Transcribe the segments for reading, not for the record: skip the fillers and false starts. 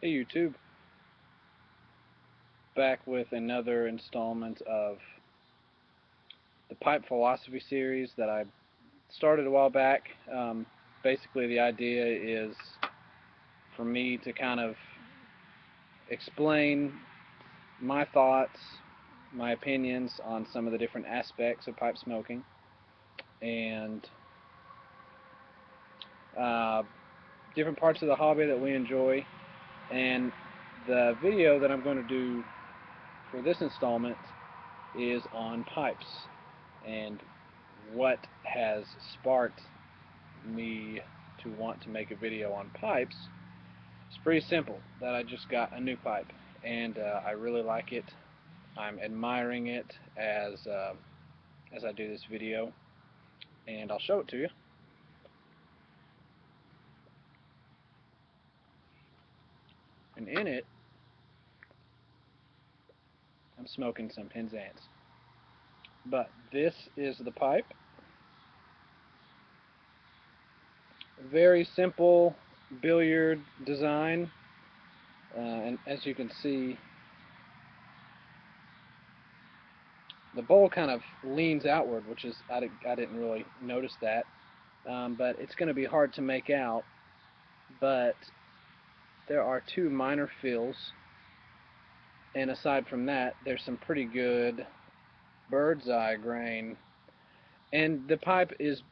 Hey YouTube, back with another installment of the Pipe Philosophy series that I started a while back. Basically the idea is for me to kind of explain my thoughts, my opinions on some of the different aspects of pipe smoking and uh, different parts of the hobby that we enjoy. And the video that I'm going to do for this installment is on pipes and what has sparked me to want to make a video on pipes. It's pretty simple, that I just got a new pipe and I really like it. I'm admiring it as I do this video, and I'll show it to you. And in it, I'm smoking some Penzance. But this is the pipe. Very simple billiard design, and as you can see, the bowl kind of leans outward, which is I didn't really notice that, but it's going to be hard to make out. But there are two minor fills, and aside from that, there's some pretty good bird's eye grain. And the pipe is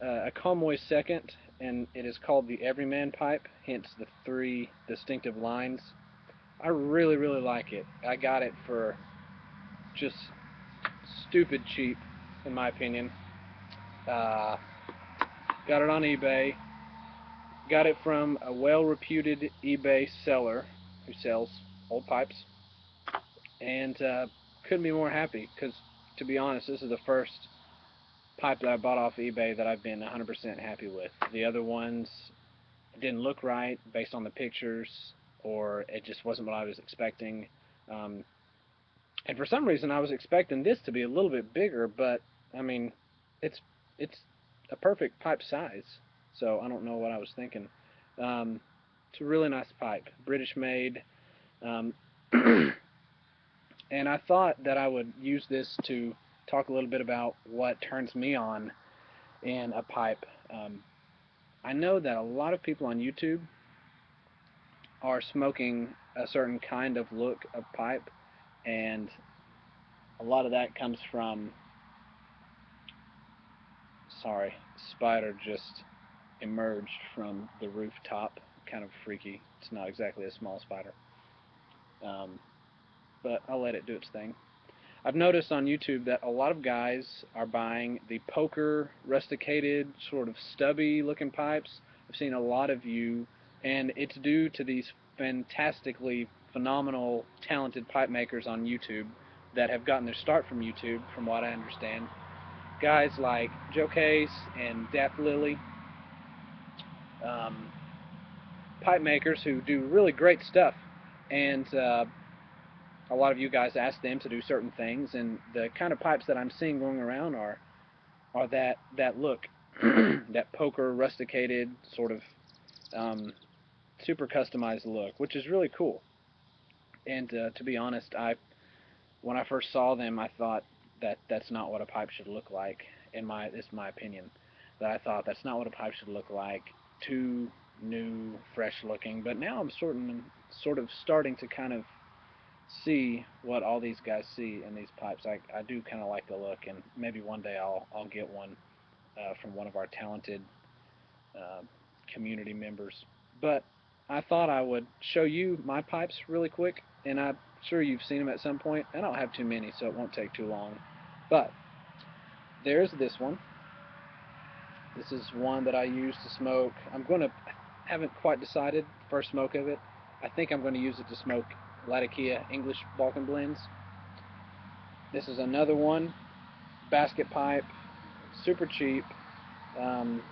a Comoy second, and it is called the Everyman pipe, hence the three distinctive lines. I really like it. I got it for just stupid cheap, in my opinion. Uh, got it on eBay. Got it from a well-reputed eBay seller who sells old pipes, and couldn't be more happy because, to be honest, this is the first pipe that I bought off eBay that I've been 100% happy with. The other ones didn't look right based on the pictures, or it just wasn't what I was expecting. Um, and for some reason, I was expecting this to be a little bit bigger, but I mean, it's it's a perfect pipe size. So I don't know what I was thinking. It's a really nice pipe, British made, um, and I thought that I would use this to talk a little bit about what turns me on in a pipe. I know that a lot of people on YouTube are smoking a certain kind of look of pipe, and a lot of that comes from, sorry, spider just emerged from the rooftop, kind of freaky. It's not exactly a small spider, but I'll let it do its thing. I've noticed on YouTube that a lot of guys are buying the poker rusticated, sort of stubby looking pipes. I've seen a lot of you, and it's due to these fantastically phenomenal, talented pipe makers on YouTube that have gotten their start from YouTube, from what I understand. Guys like Joe Case and Daft Lily, um, pipe makers who do really great stuff, and a lot of you guys ask them to do certain things, and the kind of pipes that I'm seeing going around are that look, that poker rusticated sort of super customized look, which is really cool. And to be honest, when I first saw them, I thought that that's not what a pipe should look like. This is my opinion. That I thought that's not what a pipe should look like. Too new, fresh looking. But now I'm sort of starting to kind of see what all these guys see in these pipes. I do kind of like the look, and maybe one day I'll get one from one of our talented uh, community members. But I thought I would show you my pipes really quick, and I'm sure you've seen them at some point. I don't have too many, so it won't take too long. But there's this one. This is one that I use to smoke. Haven't quite decided first smoke of it. I think I'm going to use it to smoke Latakia English Balkan blends. This is another one, basket pipe, super cheap. Um,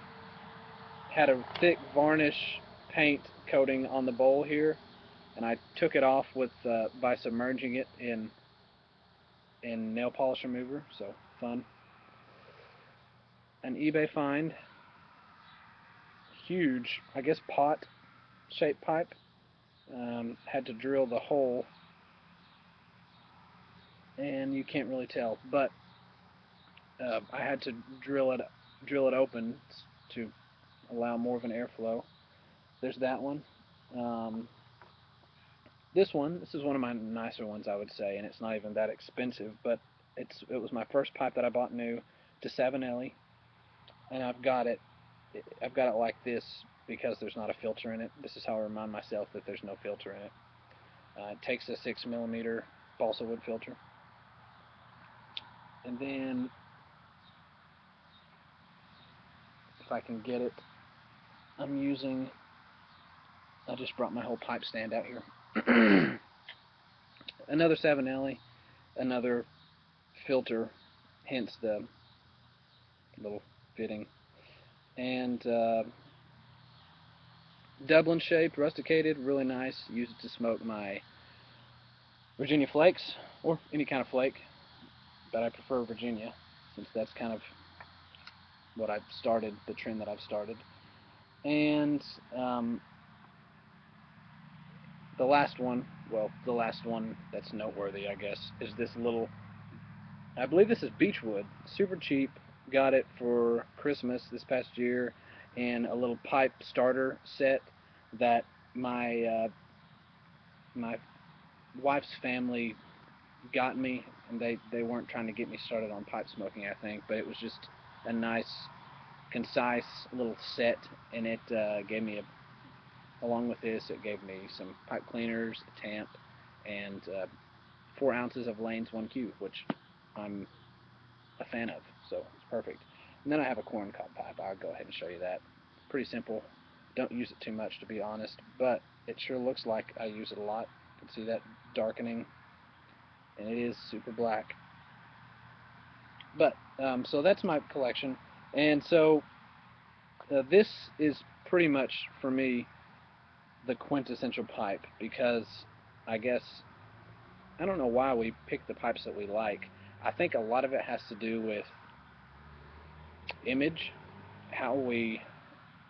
had a thick varnish paint coating on the bowl here, and I took it off with by submerging it in nail polish remover. So fun. An eBay find, huge, I guess pot shaped pipe. Had to drill the hole, and you can't really tell, but I had to drill it open to allow more of an airflow. There's that one. Um, this is one of my nicer ones, I would say, and it's not even that expensive, but it was my first pipe that I bought new, to Savinelli, and I've got it like this because there's not a filter in it. This is how I remind myself that there's no filter in it. It takes a 6mm balsa wood filter, and then if I can get it, I'm using. I just brought my whole pipe stand out here. Another Savinelli, another filter, hence the little fitting, and Dublin shaped, rusticated, really nice. Use it to smoke my Virginia flakes, or any kind of flake, but I prefer Virginia, since that's kind of what I've started, the trend that I've started. And the last one, well, the last one that's noteworthy, I guess, is this little, I believe this is Beechwood, super cheap. Got it for Christmas this past year, and a little pipe starter set that my wife's family got me, and they weren't trying to get me started on pipe smoking, I think, but it was just a nice, concise little set, and it gave me along with this, it gave me some pipe cleaners, a tamp, and 4 ounces of Lane's 1Q, which I'm a fan of, so it's perfect. And then I have a corncob pipe. I'll go ahead and show you that. Pretty simple. Don't use it too much, to be honest, but it sure looks like I use it a lot. You can see that darkening, and it is super black. But so that's my collection, and so this is pretty much for me the quintessential pipe, because I guess I don't know why we pick the pipes that we like. I think a lot of it has to do with image, how we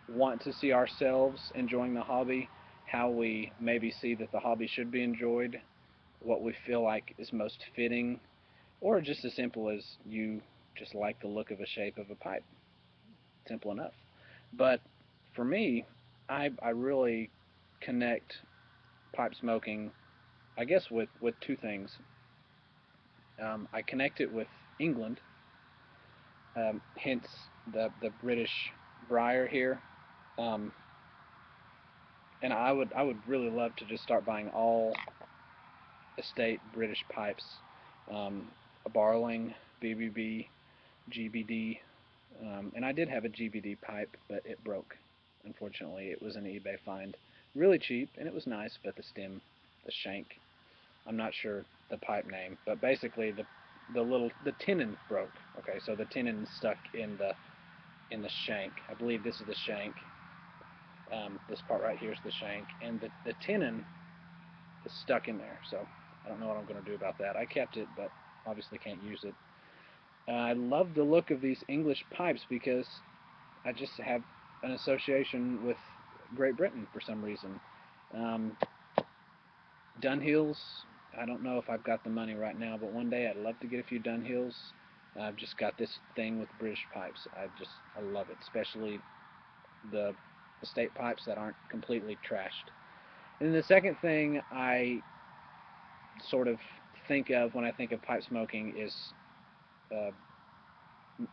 want to see ourselves enjoying the hobby, how we maybe see that the hobby should be enjoyed, what we feel like is most fitting, or just as simple as you just like the look of a shape of a pipe. Simple enough. But for me, I really connect pipe smoking, I guess, with two things. I connect it with England, hence the British briar here. Um, and I would really love to just start buying all estate British pipes, a Barling, BBB, GBD, and I did have a GBD pipe, but it broke. Unfortunately, it was an eBay find, really cheap, and it was nice, but the stem, the shank, I'm not sure the pipe name, but basically the tenon broke. Okay, so the tenon stuck in the shank. I believe this is the shank. This part right here is the shank, and the tenon is stuck in there. So I don't know what I'm going to do about that. I kept it, but obviously can't use it. I love the look of these English pipes because I just have an association with Great Britain for some reason. Um, Dunhills, I don't know if I've got the money right now, but one day I'd love to get a few Dunhills. I've just got this thing with British pipes. I love it, especially the estate pipes that aren't completely trashed. And the second thing I sort of think of when I think of pipe smoking is uh,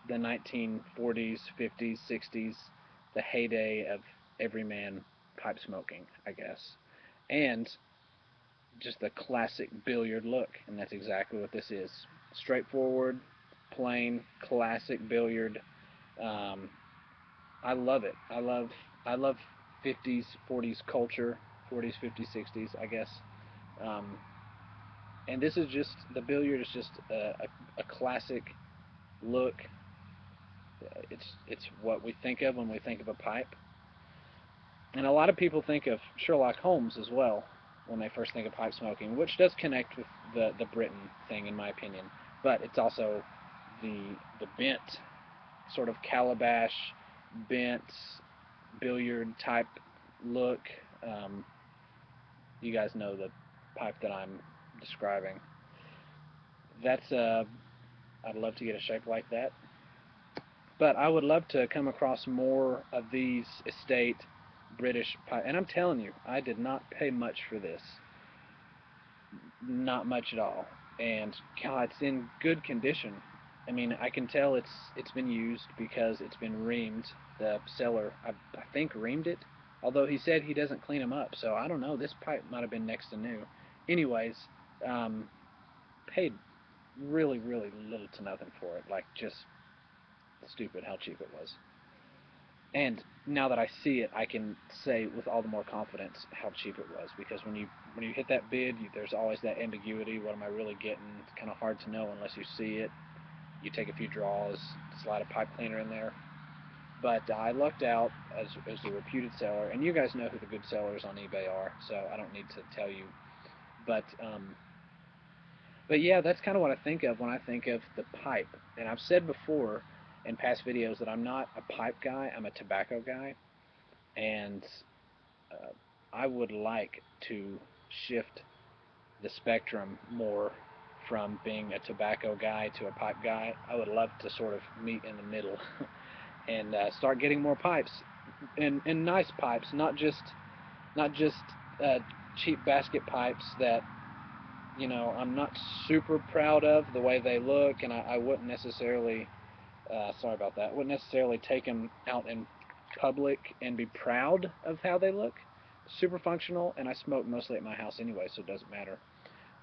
the 1940s, 50s, 60s, the heyday of everyman pipe smoking, I guess. And just the classic billiard look, and that's exactly what this is. Straightforward, plain, classic billiard. Um, I love it. I love 50s, 40s culture, 40s, 50s, 60s, I guess. Um, and this is just the billiard is just a classic look. It's what we think of when we think of a pipe. And a lot of people think of Sherlock Holmes as well when they first think of pipe smoking, which does connect with the Britain thing, in my opinion. But it's also the bent, sort of calabash, bent billiard type look. Um, You guys know the pipe that I'm describing. That's I'd love to get a shape like that. But I would love to come across more of these estate British pipe. And I'm telling you, I did not pay much for this. Not much at all. And God, it's in good condition. I mean, I can tell it's been used because it's been reamed. The seller, I think, reamed it. Although he said he doesn't clean them up, so I don't know. This pipe might have been next to new. Anyways, um, paid really, really little to nothing for it. Like just stupid how cheap it was. And now that I see it, I can say with all the more confidence how cheap it was, because when you hit that bid, there's always that ambiguity. What am I really getting? It's kind of hard to know unless you see it. You take a few draws, slide a pipe cleaner in there. But I lucked out as a reputed seller, and you guys know who the good sellers on eBay are, so I don't need to tell you. But but yeah, that's kind of what I think of when I think of the pipe. And I've said before in past videos that I'm not a pipe guy, I'm a tobacco guy. And uh, I would like to shift the spectrum more from being a tobacco guy to a pipe guy. I would love to sort of meet in the middle and start getting more pipes and nice pipes, not just uh, cheap basket pipes that I'm not super proud of the way they look, and I wouldn't necessarily sorry about that. Wouldn't necessarily take them out in public and be proud of how they look. Super functional, and I smoke mostly at my house anyway, so it doesn't matter.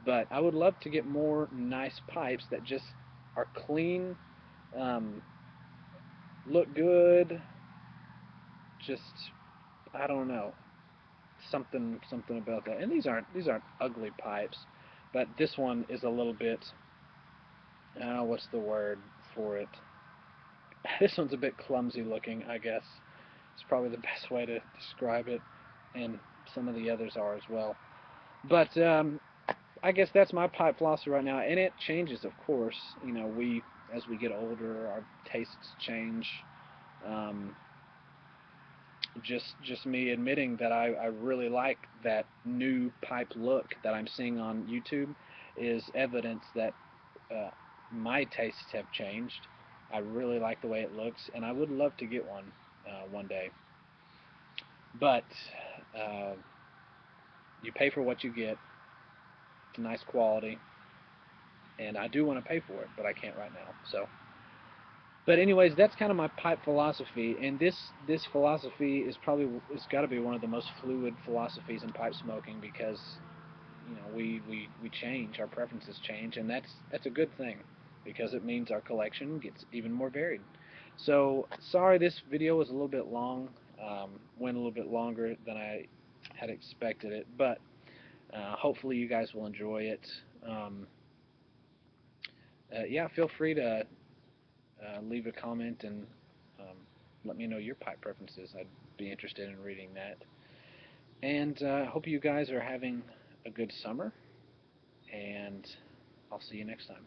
But I would love to get more nice pipes that just are clean, um, look good. Just I don't know, something about that. And these aren't ugly pipes, but this one is a little bit. What's the word for it? This one's a bit clumsy looking, I guess. It's probably the best way to describe it, and some of the others are as well. But I guess that's my pipe philosophy right now, and it changes, of course. We as we get older, our tastes change. Um, just me admitting that I really like that new pipe look that I'm seeing on YouTube is evidence that uh, my tastes have changed. I really like the way it looks, and I would love to get one day. But uh, you pay for what you get. It's nice quality, and I do want to pay for it, but I can't right now. So, but anyways, that's kind of my pipe philosophy, and this philosophy is probably it's got to be one of the most fluid philosophies in pipe smoking because we change, our preferences change, and that's a good thing because it means our collection gets even more varied. So sorry this video was a little bit long, went a little bit longer than I had expected it, but hopefully you guys will enjoy it. Um, yeah, feel free to leave a comment and let me know your pipe preferences. I'd be interested in reading that. And hope you guys are having a good summer, and I'll see you next time.